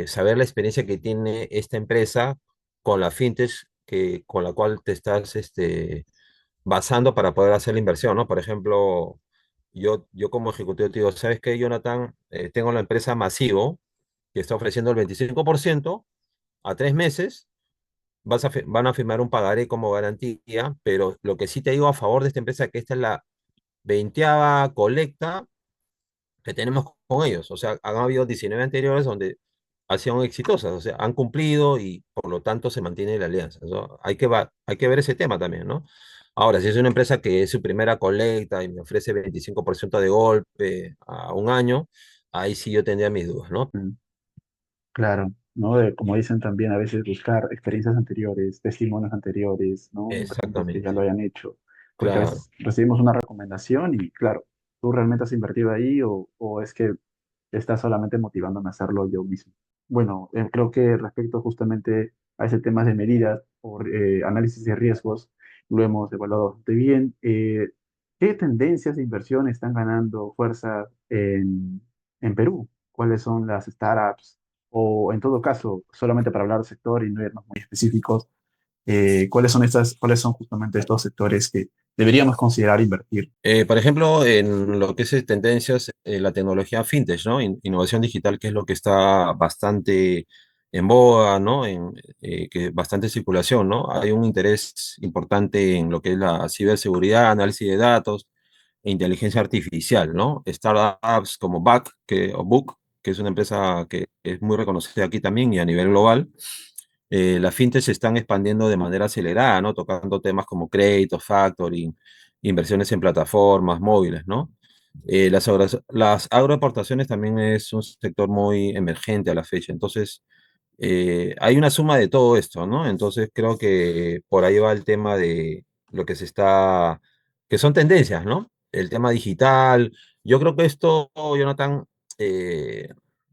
saber la experiencia que tiene esta empresa con la fintech con la cual te estás basando para poder hacer la inversión, ¿no? Por ejemplo, yo como ejecutivo te digo, ¿sabes qué, Jonathan? Tengo la empresa Masivo que está ofreciendo el 25% a 3 meses. Van a firmar un pagaré como garantía, pero lo que sí te digo a favor de esta empresa es que esta es la 20ª colecta que tenemos con ellos. O sea, han habido 19 anteriores donde han sido exitosas, o sea, han cumplido y por lo tanto se mantiene la alianza. ¿No? Hay que ver ese tema también, ¿no? Ahora, si es una empresa que es su primera colecta y me ofrece 25% de golpe a un año, ahí sí yo tendría mis dudas, ¿no? Mm. Claro, ¿no? Como dicen también, a veces buscar experiencias anteriores, testimonios anteriores, ¿no? Inversionistas que ya Exactamente, lo hayan hecho, porque a claro. veces recibimos una recomendación y claro, ¿tú realmente has invertido ahí o es que estás solamente motivándome a hacerlo yo mismo? Bueno, creo que respecto justamente a ese tema de medidas o análisis de riesgos, lo hemos evaluado bastante bien. ¿Qué tendencias de inversión están ganando fuerza en Perú? ¿Cuáles son las startups? O en todo caso, solamente para hablar del sector y no irnos muy específicos, cuáles son justamente estos sectores que deberíamos considerar invertir? Por ejemplo, en lo que es tendencias, la tecnología fintech, ¿no? Innovación digital, que es lo que está bastante en boga, ¿no? Que bastante circulación, ¿no? Hay un interés importante en lo que es la ciberseguridad, análisis de datos e inteligencia artificial, ¿no? Startups como Back, o Book, que es una empresa que es muy reconocida aquí también y a nivel global, las fintechs se están expandiendo de manera acelerada, ¿no? Tocando temas como crédito, factoring, inversiones en plataformas móviles, ¿no? Las agroexportaciones también es un sector muy emergente a la fecha. Entonces, hay una suma de todo esto, ¿no? Entonces, creo que por ahí va el tema de lo que se está, que son tendencias, ¿no? El tema digital. Yo creo que esto, Jonathan, eh,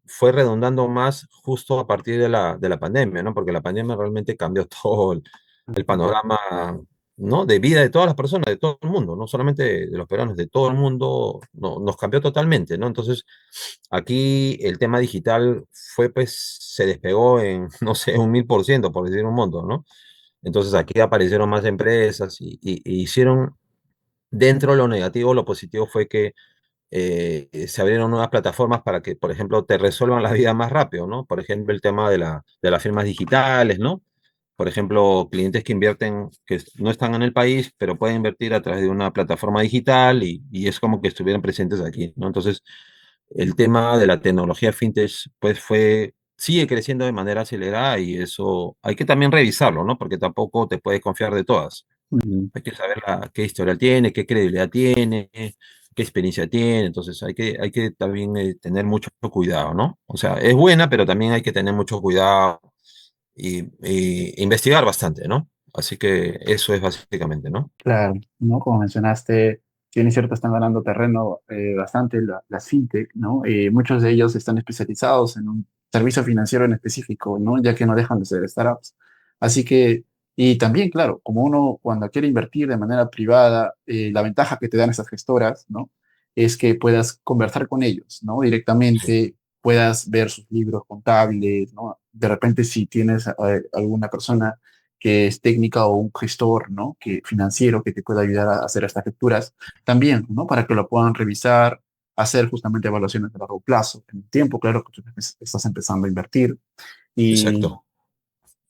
fue redundando más justo a partir de la pandemia, ¿no? Porque la pandemia realmente cambió todo el Ujú. panorama, ¿no? De vida de todas las personas, de todo el mundo, no solamente de los peruanos, de todo el mundo, no, nos cambió totalmente, ¿no? Entonces, aquí el tema digital fue, pues, se despegó en, no sé, un 1000%, por decir un monto, ¿no? Entonces, aquí aparecieron más empresas y hicieron, dentro de lo negativo, lo positivo fue que se abrieron nuevas plataformas para que, por ejemplo, te resuelvan la vida más rápido, ¿no? Por ejemplo, el tema de las firmas digitales, ¿no? Por ejemplo, clientes que invierten, que no están en el país, pero pueden invertir a través de una plataforma digital y es como que estuvieran presentes aquí, ¿no? Entonces, el tema de la tecnología fintech, pues sigue creciendo de manera acelerada y eso hay que también revisarlo, ¿no? Porque tampoco te puedes confiar de todas. Ujú. Hay que saber qué historial tiene, qué credibilidad tiene, qué experiencia tiene. Entonces hay que también tener mucho cuidado, ¿no? O sea, es buena, pero también hay que tener mucho cuidado y investigar bastante, ¿no? Así que eso es básicamente, ¿no? Claro, ¿no? Como mencionaste, si bien es cierto, están ganando terreno bastante las fintech, ¿no? Muchos de ellos están especializados en un servicio financiero en específico, ¿no? Ya que no dejan de ser startups. Así que, y también, claro, como uno cuando quiere invertir de manera privada, la ventaja que te dan esas gestoras, ¿no? Es que puedas conversar con ellos, ¿no? Sí, Directamente, puedas ver sus libros contables, ¿no? De repente, si tienes alguna persona que es técnica o un gestor, ¿no? Que financiero que te pueda ayudar a hacer estas lecturas, también, ¿no? Para que lo puedan revisar, hacer justamente evaluaciones de largo plazo, en el tiempo, claro, que tú estás empezando a invertir. Y, exacto.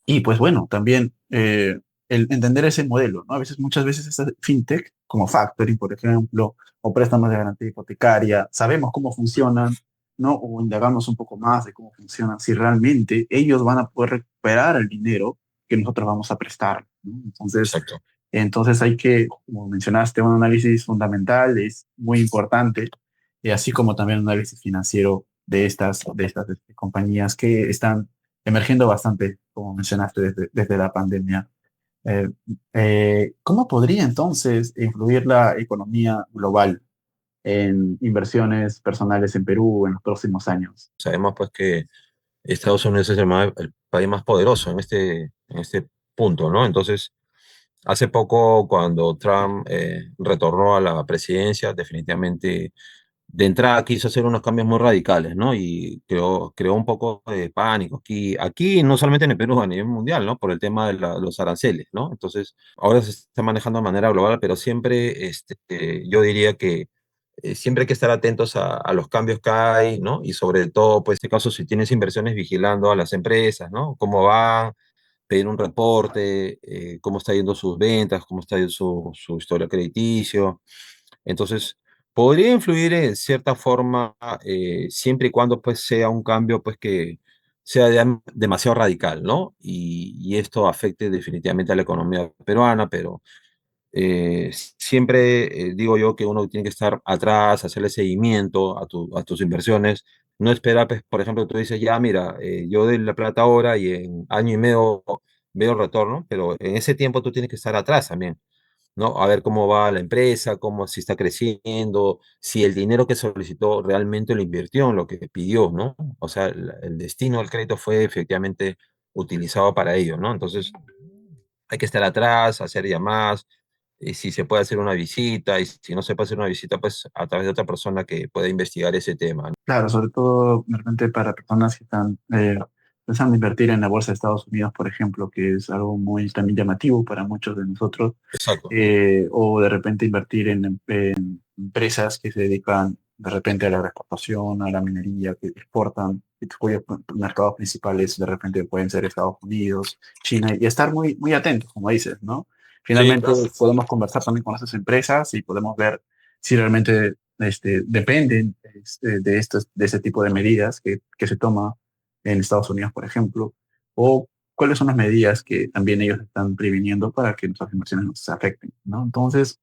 y pues bueno, también el entender ese modelo, ¿no? A veces, muchas veces esta fintech, como factoring, por ejemplo, o préstamos de garantía hipotecaria, sabemos cómo funcionan, ¿no? O indagamos un poco más de cómo funcionan, si realmente ellos van a poder recuperar el dinero que nosotros vamos a prestar, ¿no? Exacto. Entonces hay que, como mencionaste, un análisis fundamental es muy importante, y así como también un análisis financiero de estas compañías que están emergiendo bastante, como mencionaste, desde la pandemia. Eh, ¿Cómo podría entonces influir la economía global en inversiones personales en Perú en los próximos años? Sabemos pues que Estados Unidos es el país más poderoso en este punto, ¿no? Entonces, hace poco, cuando Trump retornó a la presidencia, definitivamente de entrada quiso hacer unos cambios muy radicales, ¿no? Y creó un poco de pánico aquí no solamente en el Perú, a nivel mundial, ¿no? Por el tema de los aranceles, ¿no? Entonces, ahora se está manejando de manera global, pero siempre, yo diría que siempre hay que estar atentos a los cambios que hay, ¿no? Y sobre todo, pues, en este caso, si tienes inversiones, vigilando a las empresas, ¿no? Cómo van, pedir un reporte, cómo está yendo sus ventas, cómo está yendo su historia crediticio. Entonces, podría influir en cierta forma, siempre y cuando pues sea un cambio pues que sea demasiado radical, ¿no? Y esto afecte definitivamente a la economía peruana, pero siempre digo yo que uno tiene que estar atrás, hacerle seguimiento a tus inversiones, no esperar, pues, por ejemplo, tú dices, ya, mira, yo doy la plata ahora y en año y medio veo el retorno, pero en ese tiempo tú tienes que estar atrás también, ¿no? A ver cómo va la empresa, cómo si está creciendo, si el dinero que solicitó realmente lo invirtió en lo que pidió, ¿no? O sea, el destino del crédito fue efectivamente utilizado para ello, ¿no? Entonces, hay que estar atrás, hacer llamadas, y si se puede hacer una visita, y si no se puede hacer una visita, pues a través de otra persona que pueda investigar ese tema, ¿no? Claro, sobre todo de repente para personas que están pensando invertir en la bolsa de Estados Unidos, por ejemplo, que es algo muy también llamativo para muchos de nosotros, Exacto, o de repente invertir en empresas que se dedican de repente a la exportación, a la minería, que exportan, y cuyos mercados principales de repente pueden ser Estados Unidos, China, y estar muy, muy atentos, como dices, ¿no? sí, Finalmente podemos conversar también con esas empresas y podemos ver si realmente dependen de este tipo de medidas que se toma en Estados Unidos, por ejemplo, o cuáles son las medidas que también ellos están previniendo para que nuestras inversiones no se afecten, ¿no? Entonces,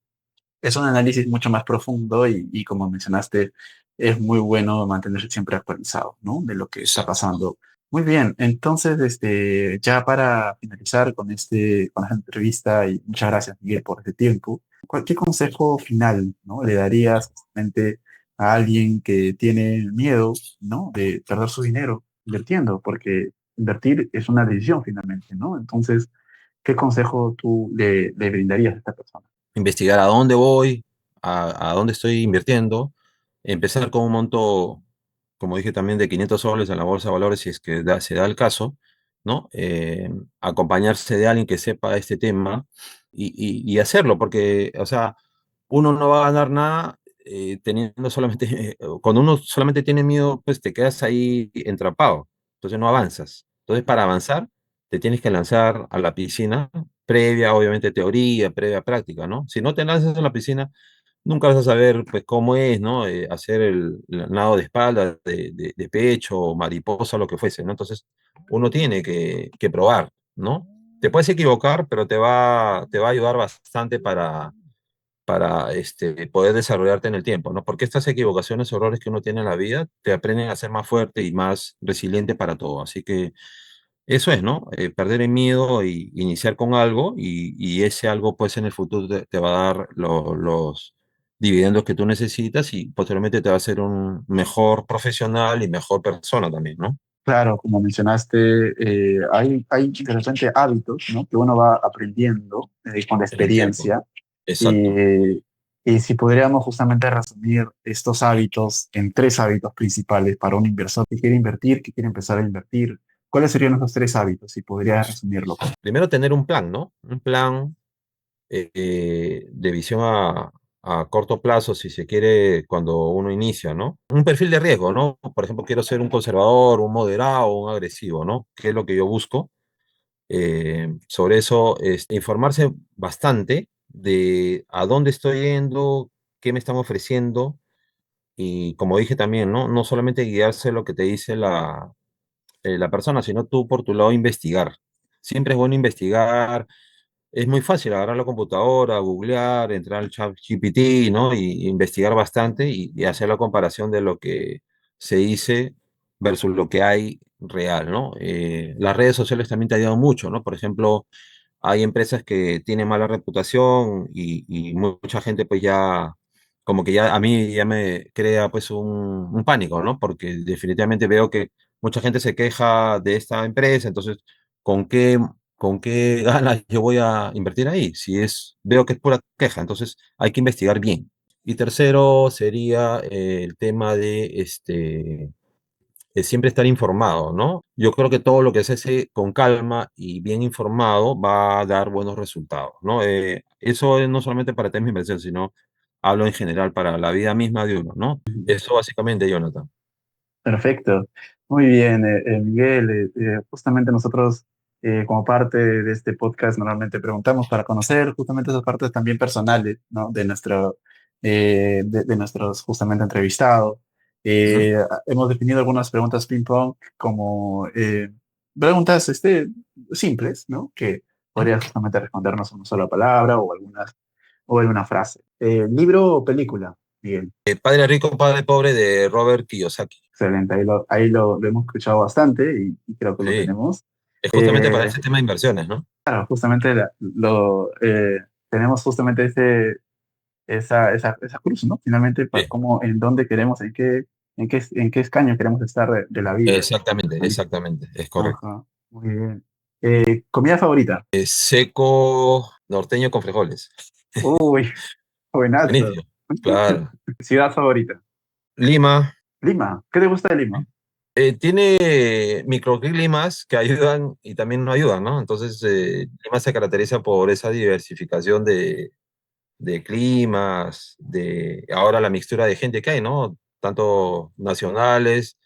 es un análisis mucho más profundo y como mencionaste, es muy bueno mantenerse siempre actualizado, ¿no? De lo que está Exacto. pasando. Muy bien, entonces, ya para finalizar con esta entrevista, y muchas gracias, Miguel, por este tiempo, ¿qué consejo final, ¿no? le darías justamente a alguien que tiene miedo, ¿no? de perder su dinero invirtiendo? Porque invertir es una decisión finalmente, ¿no? Entonces, ¿qué consejo tú le brindarías a esta persona? Investigar a dónde voy, a dónde estoy invirtiendo, empezar con un monto, como dije también, de 500 soles en la bolsa de valores, si es que se da el caso, ¿no? Acompañarse de alguien que sepa este tema y hacerlo, porque, o sea, uno no va a ganar nada teniendo solamente, cuando uno solamente tiene miedo, pues te quedas ahí entrapado, entonces no avanzas. Entonces, para avanzar, te tienes que lanzar a la piscina previa, obviamente, teoría, previa práctica, ¿no? Si no te lanzas a la piscina, nunca vas a saber, pues, cómo es, ¿no? Hacer el nado de espalda, de pecho, mariposa, lo que fuese, ¿no? Entonces, uno tiene que probar, ¿no? Te puedes equivocar, pero te va a ayudar bastante para poder desarrollarte en el tiempo, ¿no? Porque estas equivocaciones, errores que uno tiene en la vida, te aprenden a ser más fuerte y más resiliente para todo. Así que eso es, ¿no? Perder el miedo y iniciar con algo y ese algo, pues, en el futuro te va a dar los dividendos que tú necesitas y posteriormente te va a hacer un mejor profesional y mejor persona también, ¿no? Claro, como mencionaste, hay de repente hábitos, ¿no? que uno va aprendiendo con la En el tiempo. experiencia. Exacto. Y, y si podríamos justamente resumir estos hábitos en tres hábitos principales para un inversor que quiere invertir, que quiere empezar a invertir, ¿cuáles serían esos tres hábitos? Si podrías resumirlo. Primero tener un plan, ¿no? Un plan de visión a corto plazo, si se quiere, cuando uno inicia, ¿no? Un perfil de riesgo, ¿no? Por ejemplo, quiero ser un conservador, un moderado, un agresivo, ¿no? ¿Qué es lo que yo busco? Sobre eso, informarse bastante de a dónde estoy yendo, qué me están ofreciendo y como dije también, ¿no? No solamente guiarse lo que te dice la persona, sino tú por tu lado investigar. Siempre es bueno investigar, es muy fácil agarrar la computadora, googlear, entrar al chat GPT, ¿no? Y investigar bastante y hacer la comparación de lo que se dice versus lo que hay real, ¿no? Las redes sociales también te ayudan mucho, ¿no? Por ejemplo, hay empresas que tienen mala reputación y mucha gente pues ya, como que ya a mí ya me crea pues un pánico, ¿no? Porque definitivamente veo que mucha gente se queja de esta empresa, entonces, ¿con qué, con qué ganas yo voy a invertir ahí? Si es, veo que es pura queja, entonces hay que investigar bien. Y tercero sería el tema de siempre estar informado, ¿no? Yo creo que todo lo que se hace con calma y bien informado va a dar buenos resultados, ¿no? Eso es no solamente para temas de inversión, sino hablo en general para la vida misma de uno, ¿no? Eso básicamente, Jonathan. Perfecto. Muy bien, Miguel. Justamente nosotros, como parte de este podcast, normalmente preguntamos para conocer justamente esas partes también personales, ¿no? De nuestros justamente entrevistados. Ujú. Hemos definido algunas preguntas ping-pong como preguntas simples, ¿no? Que podrías justamente respondernos una sola palabra o alguna frase. ¿Libro o película, Miguel? Padre rico, padre pobre de Robert Kiyosaki. Excelente, lo hemos escuchado bastante y creo que lo Sí, tenemos. es justamente para Eh, ese tema de inversiones, ¿no? claro, justamente tenemos justamente esa cruz, ¿no? Finalmente, Sí, en dónde queremos, en qué escaño queremos estar de la vida. exactamente, Ahí. exactamente, es correcto. Ajá, muy bien. ¿Comida favorita? Seco norteño con frijoles. Uy, buenazo. Buenísimo, claro. ¿Ciudad favorita? Lima. Lima. ¿Qué te gusta de Lima? Tiene microclimas que ayudan y también no ayudan, ¿no? Entonces, Lima se caracteriza por esa diversificación de climas, de ahora la mixtura de gente que hay, ¿no? Tanto nacionales,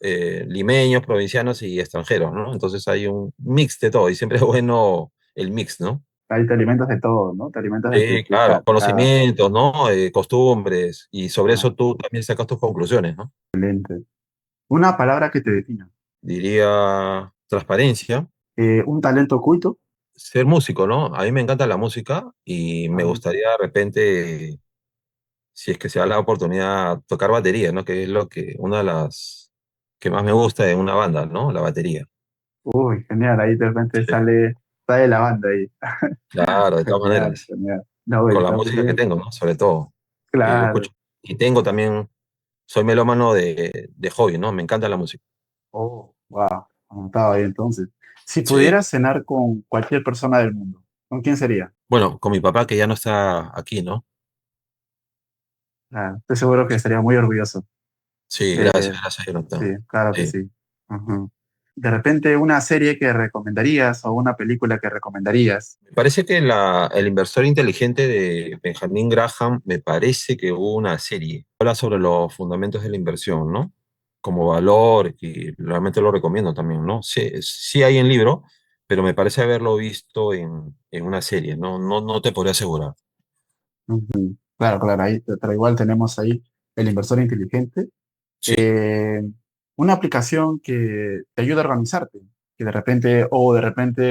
limeños, provincianos y extranjeros, ¿no? Entonces hay un mix de todo y siempre es bueno el mix, ¿no? ahí te alimentas de todo, ¿no? Te alimentas de Sí, claro, cada conocimientos, ¿no? Costumbres, y sobre ah, eso tú también sacas tus conclusiones, ¿no? excelente. Una palabra que te defina. Diría transparencia, Un talento oculto. ser músico, ¿no? A mí me encanta la música y me Ah, gustaría de repente, si es que se da la oportunidad, tocar batería, ¿no? Que es lo que, una de las que más me gusta de una banda, ¿no? La batería. uy, genial, ahí de repente Sí. sale la banda ahí. Claro, de todas Genial, maneras. genial. No, Con la está muy música que bien. tengo, ¿no? Sobre todo, que yo Claro. escucho. Y tengo también, soy melómano de hobby, ¿no? Me encanta la música. Oh, wow, anotado ahí entonces. Si Sí. pudieras cenar con cualquier persona del mundo, ¿con quién sería? Bueno, con mi papá que ya no está aquí, ¿no? Ah, estoy seguro que estaría muy orgulloso. Sí, Eh, gracias, sí, Jonathan. claro que Sí. sí. Ujú. De repente, una serie que recomendarías o una película que recomendarías. Me parece que El inversor inteligente de Benjamin Graham, me parece que hubo una serie. Habla sobre los fundamentos de la inversión, ¿no? Como valor, y realmente lo recomiendo también, ¿no? Sí, sí hay en libro, pero me parece haberlo visto en una serie, ¿no? No te podría asegurar. Ujú. Claro, claro, ahí, pero igual tenemos ahí el inversor inteligente. Sí. Una aplicación que te ayuda a organizarte, que de repente,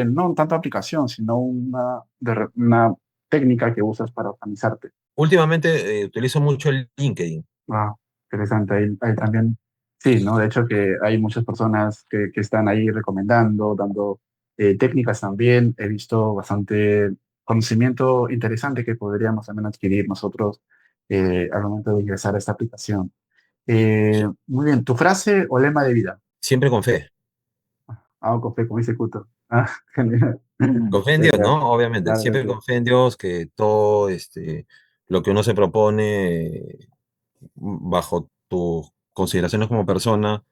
no tanto aplicación, sino una técnica que usas para organizarte. Últimamente utilizo mucho el LinkedIn. Ah, interesante. Ahí también, sí, ¿no? De hecho que hay muchas personas que están ahí recomendando, dando técnicas también. He visto bastante conocimiento interesante que podríamos también adquirir nosotros al momento de ingresar a esta aplicación. Muy bien, ¿tu frase o lema de vida? Siempre con fe. Ah, con fe, como dice Cuto. Ah, genial. Con fe en Dios, Genial. ¿no? Obviamente. Claro que Siempre sí. con fe en Dios que todo lo que uno se propone bajo tus consideraciones como persona,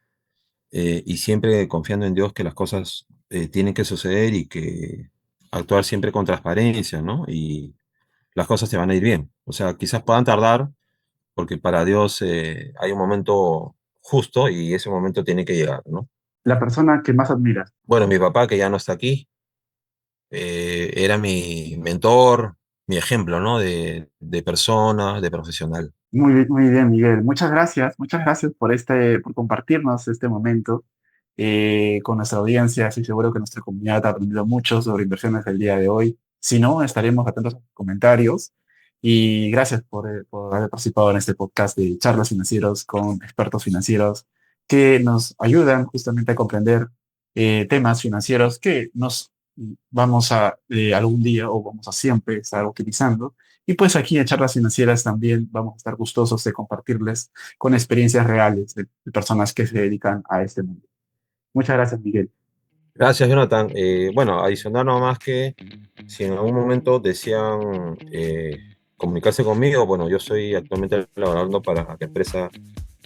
y siempre confiando en Dios que las cosas tienen que suceder y que actuar siempre con transparencia, ¿no? Y las cosas te van a ir bien. O sea, quizás puedan tardar porque para Dios hay un momento justo y ese momento tiene que llegar, ¿no? La persona que más admiras. Bueno, mi papá, que ya no está aquí, era mi mentor, mi ejemplo, ¿no? De persona, de profesional. Muy bien, Miguel. Muchas gracias por por compartirnos este momento con nuestra audiencia. Estoy seguro que nuestra comunidad ha aprendido mucho sobre inversiones el día de hoy. Si no, estaremos atentos a sus comentarios. Y gracias por haber participado en este podcast de charlas financieros con expertos financieros que nos ayudan justamente a comprender temas financieros que nos vamos a algún día o vamos a siempre estar utilizando. Y pues aquí en Charlas Financieras también vamos a estar gustosos de compartirles con experiencias reales de personas que se dedican a este mundo. Muchas gracias, Miguel. Gracias, Jonathan. Bueno, adicionar nomás que si en algún momento desean comunicarse conmigo, bueno, yo soy actualmente laborando para la empresa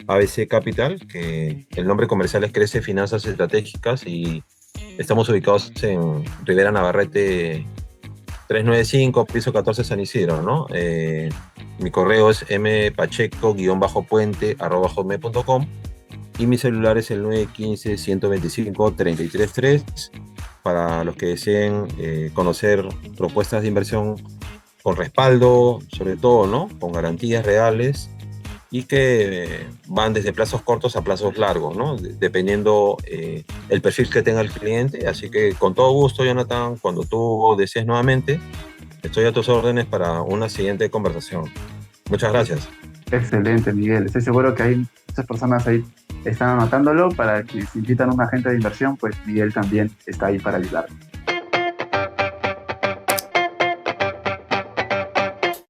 ABC Capital, que el nombre comercial es Crece Finanzas Estratégicas y estamos ubicados en Rivera Navarrete 395, piso 14 San Isidro, ¿no? Mi correo es mpacheco-puente@hotmail.com y mi celular es el 915-125-333 para los que deseen conocer propuestas de inversión con respaldo, sobre todo, ¿no? Con garantías reales y que van desde plazos cortos a plazos largos, ¿no? Dependiendo el perfil que tenga el cliente. Así que con todo gusto, Jonathan, cuando tú desees nuevamente, estoy a tus órdenes para una siguiente conversación. Muchas gracias. Excelente, Miguel. Estoy seguro que hay muchas personas ahí están anotándolo para que si invitan a un agente de inversión, pues Miguel también está ahí para ayudar.